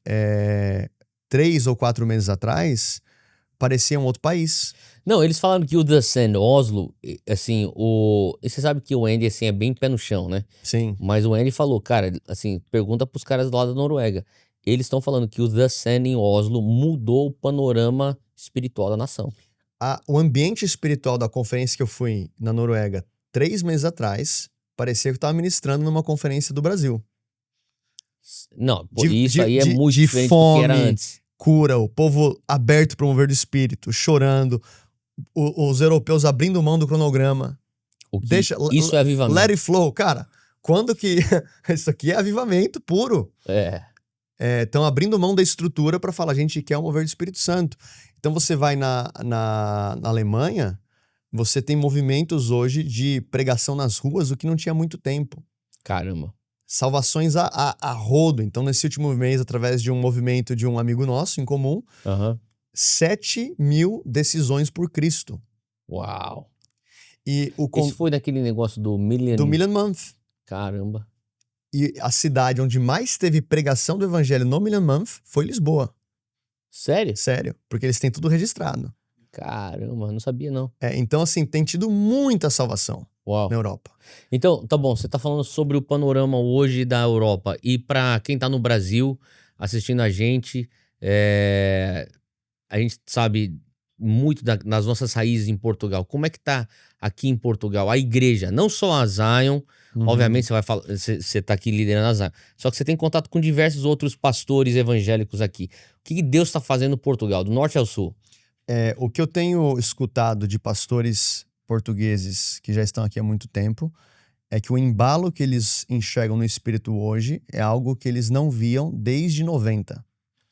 [SPEAKER 1] 3 ou 4 meses atrás, parecia um outro país.
[SPEAKER 2] Não, eles falaram que o Descend Oslo, assim, e você sabe que o Andy, assim, é bem pé no chão, né?
[SPEAKER 1] Sim.
[SPEAKER 2] Mas o Andy falou, cara, assim, pergunta pros caras lá da Noruega. Eles estão falando que o Descend em Oslo mudou o panorama espiritual da nação.
[SPEAKER 1] O ambiente espiritual da conferência que eu fui na Noruega 3 meses atrás, parecia que eu tava ministrando numa conferência do Brasil.
[SPEAKER 2] Não, isso aí é muito diferente do que era antes.
[SPEAKER 1] Cura, o povo aberto para o mover do Espírito, chorando, os europeus abrindo mão do cronograma.
[SPEAKER 2] Isso é avivamento.
[SPEAKER 1] Let it flow, cara. Quando que... Isso aqui é avivamento puro. Estão abrindo mão da estrutura para falar, a gente quer o mover do Espírito Santo. Então você vai na Alemanha, você tem movimentos hoje de pregação nas ruas, o que não tinha muito tempo.
[SPEAKER 2] Caramba.
[SPEAKER 1] Salvações a rodo. Então, nesse último mês, através de um movimento de um amigo nosso em comum, 7.000 decisões por Cristo.
[SPEAKER 2] Uau!
[SPEAKER 1] Isso
[SPEAKER 2] foi daquele negócio do Million...
[SPEAKER 1] Do Million Month.
[SPEAKER 2] Caramba.
[SPEAKER 1] E a cidade onde mais teve pregação do evangelho no Million Month foi Lisboa.
[SPEAKER 2] Sério?
[SPEAKER 1] Sério, porque eles têm tudo registrado.
[SPEAKER 2] Caramba, não sabia não.
[SPEAKER 1] Então, assim, tem tido muita salvação.
[SPEAKER 2] Uau.
[SPEAKER 1] Na Europa.
[SPEAKER 2] Então, tá bom, você tá falando sobre o panorama hoje da Europa. E pra quem tá no Brasil assistindo a gente sabe muito das nossas raízes em Portugal. Como é que tá aqui em Portugal? A igreja, não só a Zion, obviamente você vai falar, você tá aqui liderando a Zion, só que você tem contato com diversos outros pastores evangélicos aqui. O que Deus tá fazendo em Portugal, do norte ao sul?
[SPEAKER 1] O que eu tenho escutado de pastores portugueses que já estão aqui há muito tempo é que o embalo que eles enxergam no espírito hoje é algo que eles não viam desde 90.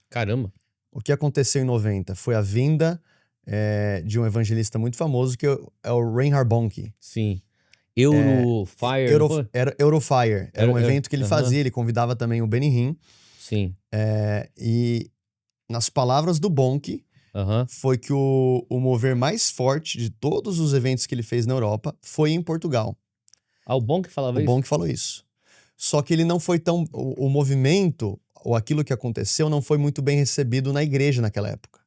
[SPEAKER 2] Caramba.
[SPEAKER 1] O que aconteceu em 90 foi a vinda de um evangelista muito famoso que é o Reinhard Bonnke.
[SPEAKER 2] Sim. Eurofire.
[SPEAKER 1] Era Eurofire. Era um evento que ele fazia, ele convidava também o Benny Hinn.
[SPEAKER 2] Sim.
[SPEAKER 1] E nas palavras do Bonnke, foi que o mover mais forte de todos os eventos que ele fez na Europa foi em Portugal.
[SPEAKER 2] O Bonnke falava isso?
[SPEAKER 1] O Bonnke falou isso. Só que ele não foi tão... O movimento, ou aquilo que aconteceu, não foi muito bem recebido na igreja naquela época.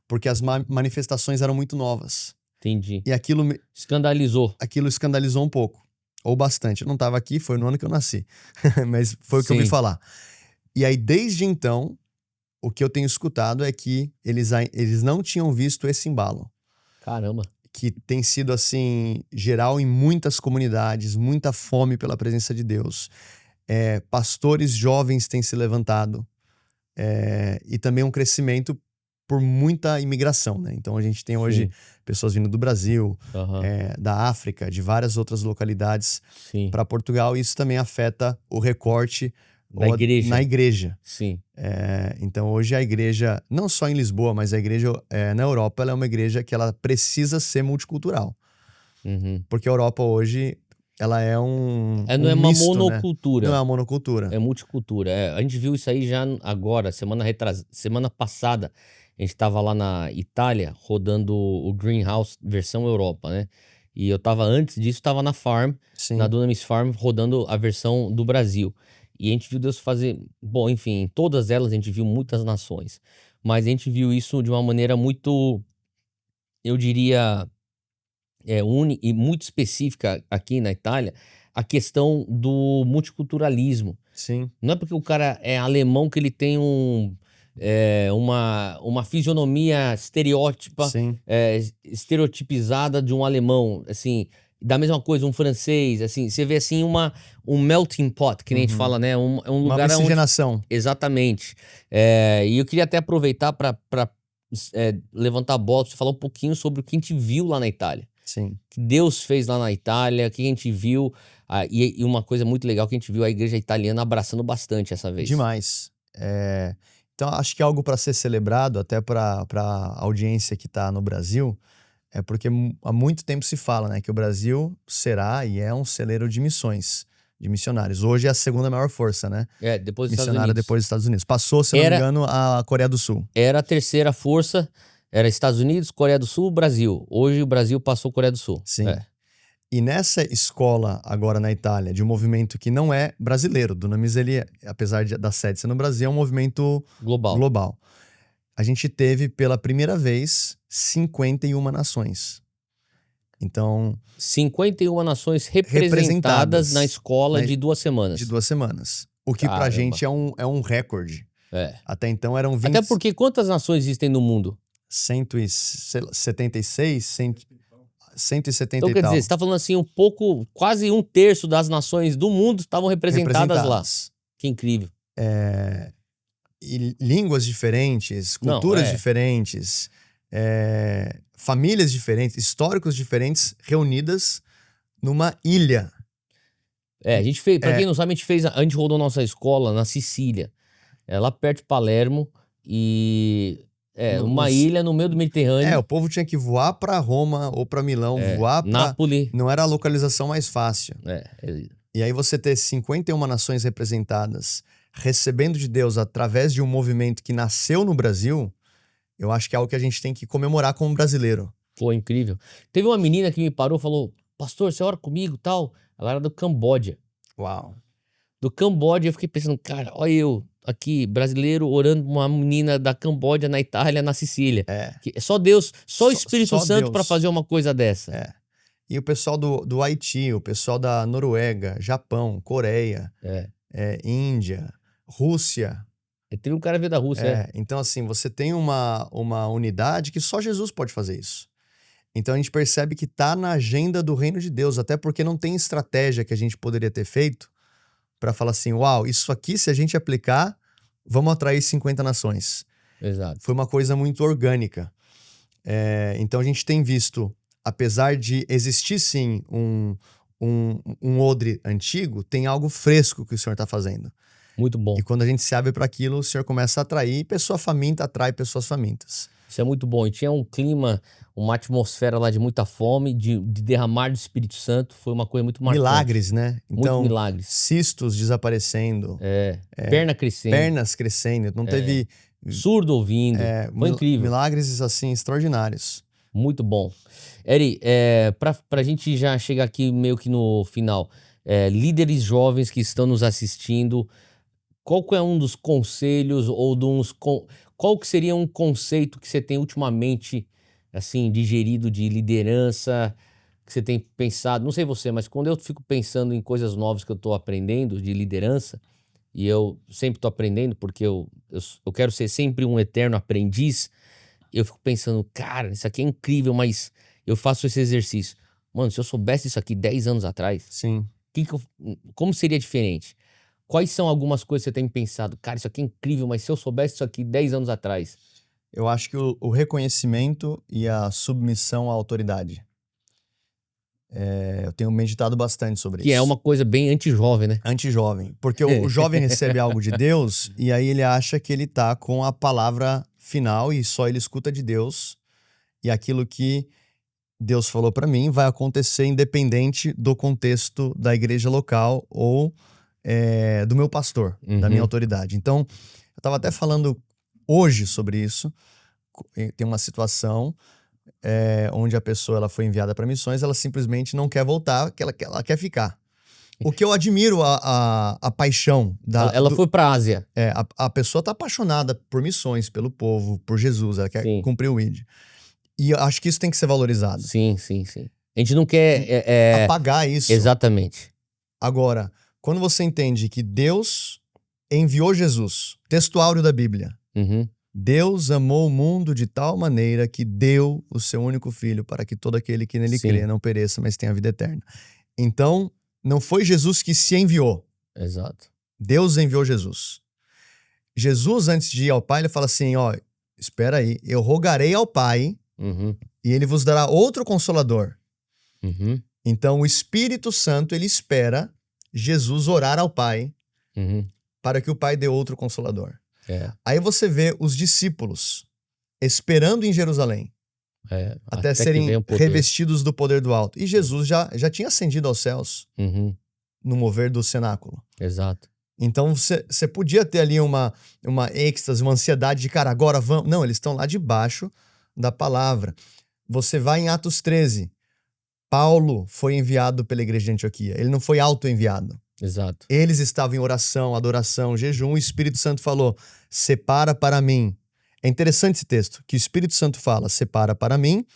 [SPEAKER 1] Porque as manifestações eram muito novas.
[SPEAKER 2] Entendi.
[SPEAKER 1] E aquilo...
[SPEAKER 2] Escandalizou.
[SPEAKER 1] Aquilo escandalizou um pouco. Ou bastante. Eu não estava aqui, foi no ano que eu nasci. Mas foi o que eu ouvi falar. E aí, desde então... O que eu tenho escutado é que eles não tinham visto esse embalo.
[SPEAKER 2] Caramba.
[SPEAKER 1] Que tem sido, assim, geral em muitas comunidades, muita fome pela presença de Deus. Pastores jovens têm se levantado. E também um crescimento por muita imigração, né? Então a gente tem hoje pessoas vindo do Brasil, da África, de várias outras localidades para Portugal. E isso também afeta o recorte na igreja.
[SPEAKER 2] Sim.
[SPEAKER 1] Então hoje a igreja, não só em Lisboa, mas a igreja na Europa, ela é uma igreja que ela precisa ser multicultural. Porque a Europa hoje ela é um
[SPEAKER 2] Não é uma
[SPEAKER 1] misto, né?
[SPEAKER 2] monocultura.
[SPEAKER 1] Não é uma monocultura.
[SPEAKER 2] É multicultura. A gente viu isso aí já agora, semana passada. A gente tava lá na Itália rodando o Greenhouse versão Europa, né? E eu tava, antes disso, tava na Farm,
[SPEAKER 1] Sim.
[SPEAKER 2] na Dunamis Farm, rodando a versão do Brasil. E a gente viu Deus fazer. Bom, enfim, em todas elas a gente viu muitas nações. Mas a gente viu isso de uma maneira muito, eu diria, única e muito específica aqui na Itália, a questão do multiculturalismo.
[SPEAKER 1] Sim.
[SPEAKER 2] Não é porque o cara é alemão que ele tem uma fisionomia
[SPEAKER 1] Sim.
[SPEAKER 2] estereotipizada de um alemão, assim, da mesma coisa um francês, assim, você vê assim um melting pot, que nem a gente fala, né? É um
[SPEAKER 1] Uma
[SPEAKER 2] lugar onde...
[SPEAKER 1] miscigenação.
[SPEAKER 2] Exatamente. E eu queria até aproveitar para levantar a bola, pra você falar um pouquinho sobre o que a gente viu lá na Itália.
[SPEAKER 1] Sim.
[SPEAKER 2] Que Deus fez lá na Itália, o que a gente viu, e uma coisa muito legal que a gente viu a igreja italiana abraçando bastante essa vez.
[SPEAKER 1] Demais. Então, acho que é algo para ser celebrado, até para a audiência que está no Brasil, porque há muito tempo se fala, né, que o Brasil será e é um celeiro de missões, de missionários. Hoje é a segunda maior força, né?
[SPEAKER 2] Depois dos Estados
[SPEAKER 1] Missionária
[SPEAKER 2] Unidos.
[SPEAKER 1] depois dos Estados Unidos. Passou, se não me engano, a Coreia do Sul.
[SPEAKER 2] Era a terceira força, era Estados Unidos, Coreia do Sul, Brasil. Hoje o Brasil passou a Coreia do Sul.
[SPEAKER 1] Sim. E nessa escola agora na Itália, de um movimento que não é brasileiro, Dunamis, ele, apesar da sede ser no Brasil, é um movimento global. A gente teve pela primeira vez 51 nações. Então...
[SPEAKER 2] 51 nações representadas na escola de 2 semanas.
[SPEAKER 1] De 2 semanas. O que pra gente é um recorde. Até então eram 20...
[SPEAKER 2] Até porque quantas nações existem no mundo?
[SPEAKER 1] 176, 170
[SPEAKER 2] então,
[SPEAKER 1] e
[SPEAKER 2] quer
[SPEAKER 1] tal.
[SPEAKER 2] dizer, você tá falando assim, quase 1/3 das nações do mundo estavam representadas lá. Que incrível.
[SPEAKER 1] E línguas diferentes, culturas diferentes, famílias diferentes, históricos diferentes, reunidas numa ilha.
[SPEAKER 2] A gente fez, pra quem não sabe, a gente rodou nossa escola na Sicília, lá perto de Palermo, e... uma ilha no meio do Mediterrâneo.
[SPEAKER 1] O povo tinha que voar pra Roma ou pra Milão, voar pra...
[SPEAKER 2] Nápoles.
[SPEAKER 1] Não era a localização mais fácil. E aí você ter 51 nações representadas, recebendo de Deus através de um movimento que nasceu no Brasil, eu acho que é algo que a gente tem que comemorar como brasileiro.
[SPEAKER 2] Foi incrível. Teve uma menina que me parou e falou, pastor, você ora comigo e tal? Ela era do Camboja.
[SPEAKER 1] Uau.
[SPEAKER 2] Do Camboja, eu fiquei pensando, cara, olha eu... aqui, brasileiro, orando uma menina da Camboja, na Itália, na Sicília. Só Deus, só o Espírito Santo para fazer uma coisa dessa.
[SPEAKER 1] E o pessoal do Haiti, o pessoal da Noruega, Japão, Coreia, Índia, Rússia.
[SPEAKER 2] Teve um cara veio da Rússia.
[SPEAKER 1] Então, assim, você tem uma unidade que só Jesus pode fazer isso. Então, a gente percebe que tá na agenda do reino de Deus, até porque não tem estratégia que a gente poderia ter feito para falar assim, uau, isso aqui, se a gente aplicar, vamos atrair 50 nações.
[SPEAKER 2] Exato.
[SPEAKER 1] Foi uma coisa muito orgânica. Então a gente tem visto, apesar de existir sim um odre antigo, tem algo fresco que o Senhor está fazendo.
[SPEAKER 2] Muito bom.
[SPEAKER 1] E quando a gente se abre para aquilo, o Senhor começa a atrair, pessoa faminta atrai pessoas famintas.
[SPEAKER 2] Isso é muito bom. E tinha um clima, uma atmosfera lá de muita fome, de derramar do Espírito Santo. Foi uma coisa muito marcante.
[SPEAKER 1] Milagres, né? Então,
[SPEAKER 2] muito milagres.
[SPEAKER 1] Cistos desaparecendo.
[SPEAKER 2] Pernas crescendo.
[SPEAKER 1] Não teve...
[SPEAKER 2] Surdo ouvindo. Foi incrível.
[SPEAKER 1] Milagres, assim, extraordinários.
[SPEAKER 2] Muito bom. Eri, pra gente já chegar aqui meio que no final, líderes jovens que estão nos assistindo, qual que é um dos conselhos ou qual que seria um conceito que você tem ultimamente, assim, digerido de liderança, que você tem pensado, não sei você, mas quando eu fico pensando em coisas novas que eu tô aprendendo de liderança, e eu sempre tô aprendendo porque eu quero ser sempre um eterno aprendiz, eu fico pensando, cara, isso aqui é incrível, mas eu faço esse exercício. Mano, se eu soubesse isso aqui 10 anos atrás,
[SPEAKER 1] sim,
[SPEAKER 2] como seria diferente? Quais são algumas coisas que você tem pensado? Cara, isso aqui é incrível, mas se eu soubesse isso aqui 10 anos atrás...
[SPEAKER 1] Eu acho que o reconhecimento e a submissão à autoridade. Eu tenho meditado bastante sobre isso.
[SPEAKER 2] Que é uma coisa bem anti-jovem, né?
[SPEAKER 1] Anti-jovem. Porque o jovem recebe algo de Deus e aí ele acha que ele tá com a palavra final e só ele escuta de Deus. E aquilo que Deus falou para mim vai acontecer independente do contexto da igreja local ou do meu pastor, da minha autoridade. Então, eu estava até falando hoje sobre isso. Tem uma situação onde a pessoa ela foi enviada para missões, ela simplesmente não quer voltar, que ela quer ficar. O que eu admiro a paixão
[SPEAKER 2] Ela foi pra Ásia.
[SPEAKER 1] A pessoa tá apaixonada por missões, pelo povo, por Jesus, ela quer
[SPEAKER 2] Sim.
[SPEAKER 1] cumprir o ID. E eu acho que isso tem que ser valorizado.
[SPEAKER 2] Sim. A gente não quer...
[SPEAKER 1] Apagar isso.
[SPEAKER 2] Exatamente.
[SPEAKER 1] Agora, quando você entende que Deus enviou Jesus, texto áureo da Bíblia, Deus amou o mundo de tal maneira que deu o seu único filho para que todo aquele que nele crê não pereça, mas tenha vida eterna. Então, não foi Jesus que se enviou.
[SPEAKER 2] Exato.
[SPEAKER 1] Deus enviou Jesus. Jesus, antes de ir ao Pai, ele fala assim, espera aí, eu rogarei ao Pai e ele vos dará outro Consolador. Então, o Espírito Santo, ele espera Jesus orar ao Pai para que o Pai dê outro Consolador. Aí você vê os discípulos esperando em Jerusalém até serem revestidos do poder do alto. E Jesus já tinha ascendido aos céus no mover do cenáculo.
[SPEAKER 2] Exato.
[SPEAKER 1] Então você podia ter ali uma êxtase, uma ansiedade de, cara, agora vamos. Não, eles estão lá debaixo da palavra. Você vai em Atos 13. Paulo foi enviado pela igreja de Antioquia. Ele não foi auto-enviado.
[SPEAKER 2] Exato.
[SPEAKER 1] Eles estavam em oração, adoração, jejum. O Espírito Santo falou, separa para mim. É interessante esse texto, que o Espírito Santo fala, separa para mim,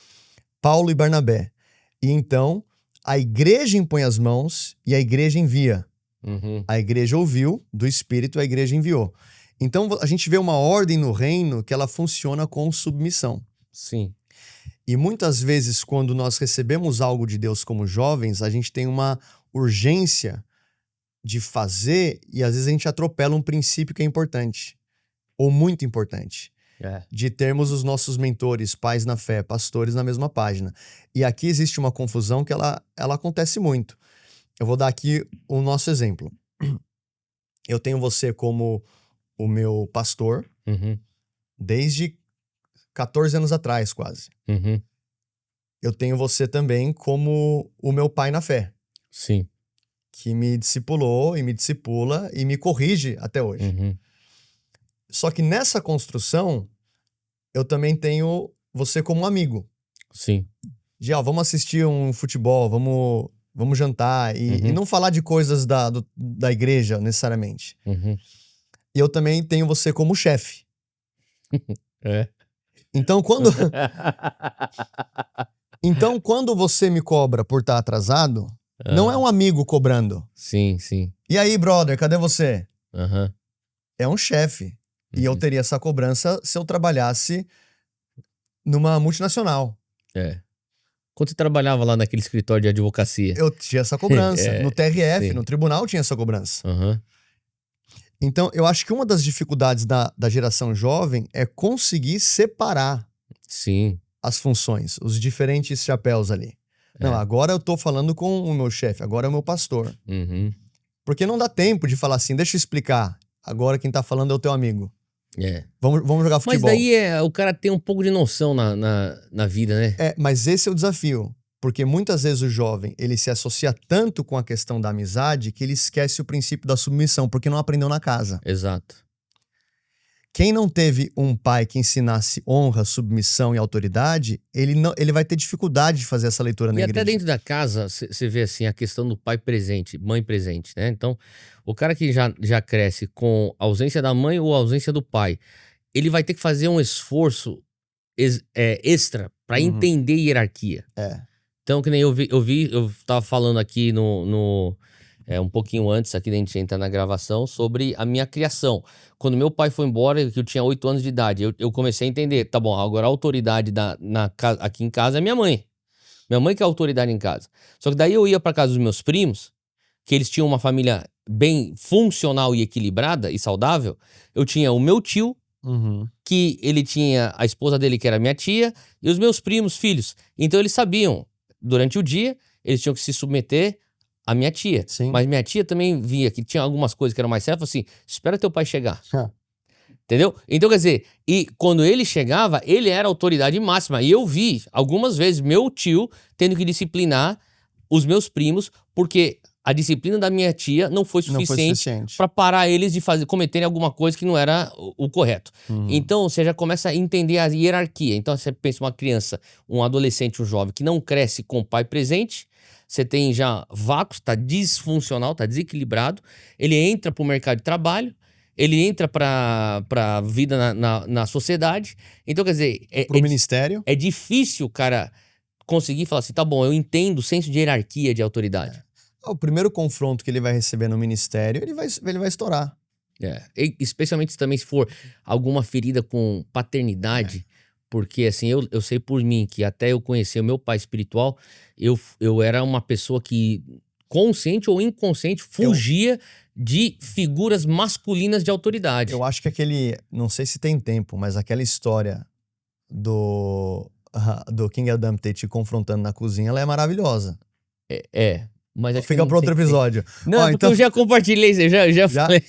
[SPEAKER 1] Paulo e Barnabé. E então, a igreja impõe as mãos e a igreja envia. A igreja ouviu do Espírito, a igreja enviou. Então, a gente vê uma ordem no reino que ela funciona com submissão.
[SPEAKER 2] Sim.
[SPEAKER 1] E muitas vezes, quando nós recebemos algo de Deus como jovens, a gente tem uma urgência de fazer e às vezes a gente atropela um princípio que é importante, ou muito importante, de termos os nossos mentores, pais na fé, pastores na mesma página. E aqui existe uma confusão que ela acontece muito. Eu vou dar aqui o nosso exemplo. Eu tenho você como o meu pastor desde 14 anos atrás, quase. Eu tenho você também como o meu pai na fé.
[SPEAKER 2] Sim.
[SPEAKER 1] Que me discipulou e me discipula e me corrige até hoje. Só que nessa construção, eu também tenho você como um amigo.
[SPEAKER 2] Sim.
[SPEAKER 1] De, vamos assistir um futebol, vamos jantar e não falar de coisas da igreja, necessariamente. E eu também tenho você como chefe. Então, quando você me cobra por estar atrasado, não é um amigo cobrando.
[SPEAKER 2] Sim.
[SPEAKER 1] E aí, brother, cadê você? É um chefe. E eu teria essa cobrança se eu trabalhasse numa multinacional.
[SPEAKER 2] Quando você trabalhava lá naquele escritório de advocacia?
[SPEAKER 1] Eu tinha essa cobrança. No TRF, no tribunal, tinha essa cobrança. Então, eu acho que uma das dificuldades da geração jovem é conseguir separar as funções, os diferentes chapéus ali. Não, agora eu tô falando com o meu chefe, agora é o meu pastor. Porque não dá tempo de falar assim, deixa eu explicar. Agora quem tá falando é o teu amigo. Vamos jogar futebol.
[SPEAKER 2] Mas daí o cara tem um pouco de noção na vida, né?
[SPEAKER 1] Mas esse é o desafio. Porque muitas vezes o jovem, ele se associa tanto com a questão da amizade que ele esquece o princípio da submissão, porque não aprendeu na casa.
[SPEAKER 2] Exato.
[SPEAKER 1] Quem não teve um pai que ensinasse honra, submissão e autoridade, ele vai ter dificuldade de fazer essa leitura na igreja.
[SPEAKER 2] E até dentro da casa, você vê assim a questão do pai presente, mãe presente, né? Então, o cara que já cresce com a ausência da mãe ou a ausência do pai, ele vai ter que fazer um esforço extra para entender hierarquia. Então, que nem eu tava falando aqui um pouquinho antes aqui da gente entrar na gravação, sobre a minha criação. Quando meu pai foi embora, que eu tinha 8 anos de idade, eu comecei a entender, tá bom, agora a autoridade aqui em casa é minha mãe. Minha mãe que é a autoridade em casa. Só que daí eu ia pra casa dos meus primos, que eles tinham uma família bem funcional e equilibrada e saudável. Eu tinha o meu tio, que ele tinha a esposa dele, que era minha tia, e os meus primos, filhos. Então eles sabiam, durante o dia, eles tinham que se submeter a minha tia.
[SPEAKER 1] Sim.
[SPEAKER 2] Mas minha tia também via que tinha algumas coisas que eram mais sérias, falou assim, espera teu pai chegar. Entendeu? Então, quer dizer, e quando ele chegava, ele era a autoridade máxima. E eu vi, algumas vezes, meu tio tendo que disciplinar os meus primos, porque a disciplina da minha tia não foi
[SPEAKER 1] Não foi
[SPEAKER 2] suficiente
[SPEAKER 1] suficiente.
[SPEAKER 2] para parar eles de cometerem alguma coisa que não era o correto. Então, você já começa a entender a hierarquia. Então, você pensa uma criança, um adolescente, um jovem que não cresce com o pai presente, você tem já vácuo, está disfuncional, está desequilibrado, ele entra para o mercado de trabalho, ele entra para a vida na sociedade. Então, quer dizer,
[SPEAKER 1] Pro ministério.
[SPEAKER 2] é difícil o cara conseguir falar assim, tá bom, eu entendo o senso de hierarquia, de autoridade.
[SPEAKER 1] O primeiro confronto que ele vai receber no ministério, ele vai estourar.
[SPEAKER 2] Especialmente também se for alguma ferida com paternidade, porque assim, eu sei por mim que até eu conhecer o meu pai espiritual, eu era uma pessoa que, consciente ou inconsciente, fugia de figuras masculinas de autoridade.
[SPEAKER 1] Eu acho que não sei se tem tempo, mas aquela história do King Adam ter te confrontando na cozinha, ela é maravilhosa.
[SPEAKER 2] Mas acho
[SPEAKER 1] Fica
[SPEAKER 2] que
[SPEAKER 1] para outro episódio.
[SPEAKER 2] Não, porque então... eu já compartilhei, já falei.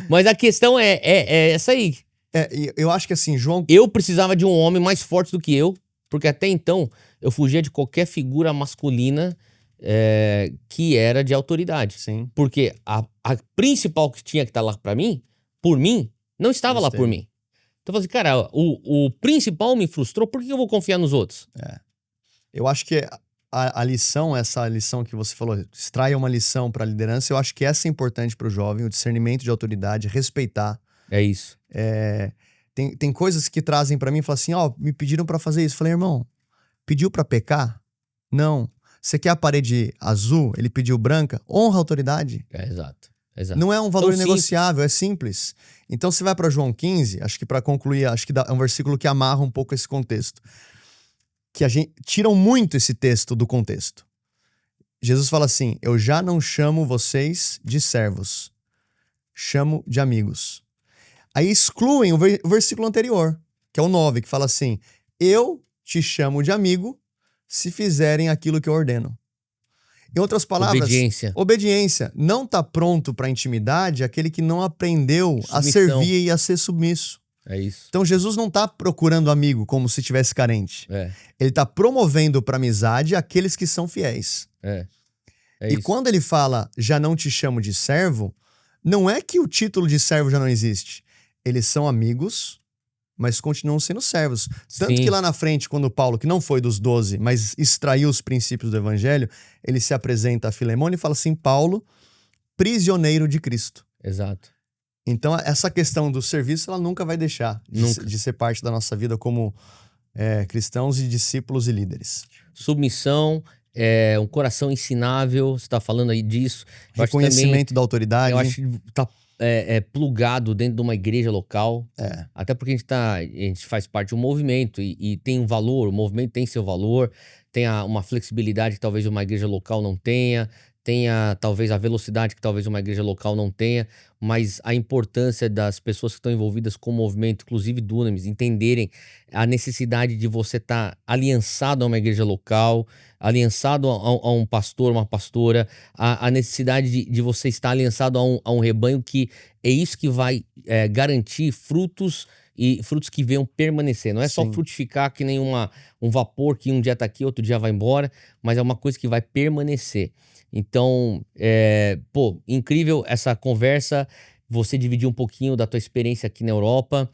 [SPEAKER 2] Mas a questão é essa aí.
[SPEAKER 1] Eu acho que assim, João...
[SPEAKER 2] Eu precisava de um homem mais forte do que eu, porque até então eu fugia de qualquer figura masculina que era de autoridade.
[SPEAKER 1] Sim.
[SPEAKER 2] Porque a principal que tinha que estar lá pra mim, por mim, não estava lá por mim. Então eu falei assim, cara, o principal me frustrou, por que eu vou confiar nos outros?
[SPEAKER 1] Eu acho que essa lição que você falou, extraia uma lição para a liderança, eu acho que essa é importante para o jovem, o discernimento de autoridade, respeitar.
[SPEAKER 2] É isso.
[SPEAKER 1] Tem coisas que trazem para mim e falam assim, me pediram para fazer isso. Eu falei, irmão, pediu para pecar? Não. Você quer a parede azul? Ele pediu branca? Honra a autoridade.
[SPEAKER 2] Exato.
[SPEAKER 1] Não é um valor negociável, é simples. Então você vai para João 15, acho que para concluir, acho que é um versículo que amarra um pouco esse contexto. Que tiram muito esse texto do contexto. Jesus fala assim, eu já não chamo vocês de servos, chamo de amigos. Aí excluem o versículo anterior, que é o 9, que fala assim, eu te chamo de amigo se fizerem aquilo que eu ordeno. Em outras palavras, obediência. Não está pronto para a intimidade aquele que não aprendeu a servir e a ser submisso.
[SPEAKER 2] É isso.
[SPEAKER 1] Então Jesus não está procurando amigo como se tivesse carente. Ele está promovendo para amizade aqueles que são fiéis. E
[SPEAKER 2] isso.
[SPEAKER 1] Quando ele fala, já não te chamo de servo, não é que o título de servo já não existe. Eles são amigos, mas continuam sendo servos. Tanto que lá na frente, quando Paulo, que não foi dos 12, mas extraiu os princípios do evangelho, ele se apresenta a Filemone e fala assim, Paulo, prisioneiro de Cristo.
[SPEAKER 2] Exato.
[SPEAKER 1] Então, essa questão do serviço, ela nunca vai deixar de ser parte da nossa vida como cristãos e discípulos e líderes.
[SPEAKER 2] Submissão, um coração ensinável, você está falando aí disso.
[SPEAKER 1] Reconhecimento da autoridade.
[SPEAKER 2] Eu acho que tá plugado dentro de uma igreja local. Até porque a gente faz parte de um movimento e tem um valor, o movimento tem seu valor, tem uma flexibilidade que talvez uma igreja local não tenha talvez a velocidade que talvez uma igreja local não tenha, mas a importância das pessoas que estão envolvidas com o movimento, inclusive Dunamis, entenderem a necessidade de você estar aliançado a uma igreja local, aliançado a um pastor, uma pastora, a necessidade de você estar aliançado a um rebanho, que é isso que vai garantir frutos e frutos que venham permanecer. Não é só frutificar que nem um vapor que um dia tá aqui, outro dia vai embora, mas é uma coisa que vai permanecer. Então, incrível essa conversa, você dividir um pouquinho da tua experiência aqui na Europa,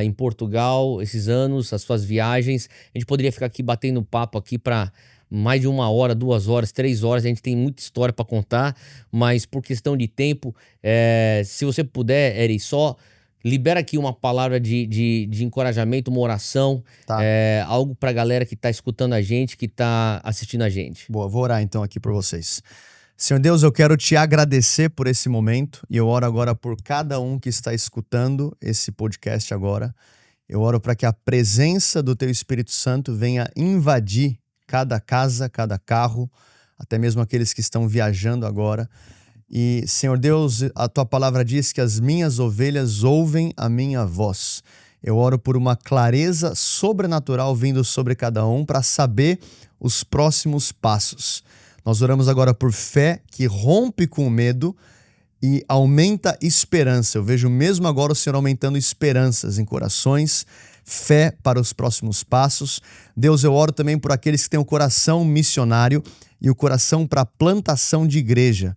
[SPEAKER 2] em Portugal, esses anos, as suas viagens. A gente poderia ficar aqui batendo papo aqui para mais de 1 hora, 2 horas, 3 horas, a gente tem muita história para contar, mas por questão de tempo, se você puder, Eri, só libera aqui uma palavra de encorajamento, uma oração, algo pra galera que tá escutando a gente, que tá assistindo a gente.
[SPEAKER 1] Boa, vou orar então aqui por vocês. Senhor Deus, eu quero te agradecer por esse momento e eu oro agora por cada um que está escutando esse podcast agora. Eu oro para que a presença do Teu Espírito Santo venha invadir cada casa, cada carro, até mesmo aqueles que estão viajando agora. E, Senhor Deus, a Tua palavra diz que as minhas ovelhas ouvem a minha voz. Eu oro por uma clareza sobrenatural vindo sobre cada um para saber os próximos passos. Nós oramos agora por fé que rompe com o medo, e aumenta esperança. Eu vejo mesmo agora o Senhor aumentando esperanças em corações, fé para os próximos passos. Deus, eu oro também por aqueles que têm o coração missionário e o coração para a plantação de igreja.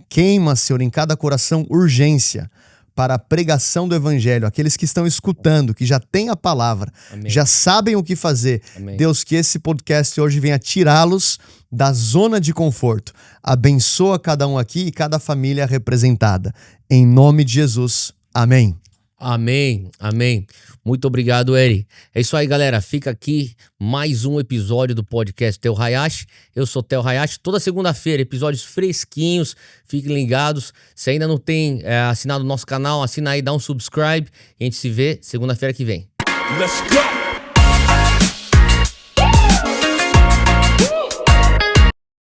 [SPEAKER 1] Queima, Senhor, em cada coração urgência para a pregação do evangelho. Aqueles que estão escutando, que já têm a palavra,
[SPEAKER 2] Amém.
[SPEAKER 1] já sabem o que fazer.
[SPEAKER 2] Amém.
[SPEAKER 1] Deus, que esse podcast hoje venha tirá-los da zona de conforto. Abençoa cada um aqui e cada família representada. Em nome de Jesus. Amém.
[SPEAKER 2] Amém, amém. Muito obrigado, Eri. É isso aí, galera. Fica aqui mais um episódio do podcast Theo Hayashi. Eu sou Theo Hayashi. Toda segunda-feira, episódios fresquinhos. Fiquem ligados. Se ainda não tem assinado o nosso canal, assina aí, dá um subscribe. E a gente se vê segunda-feira que vem.
[SPEAKER 3] Let's go!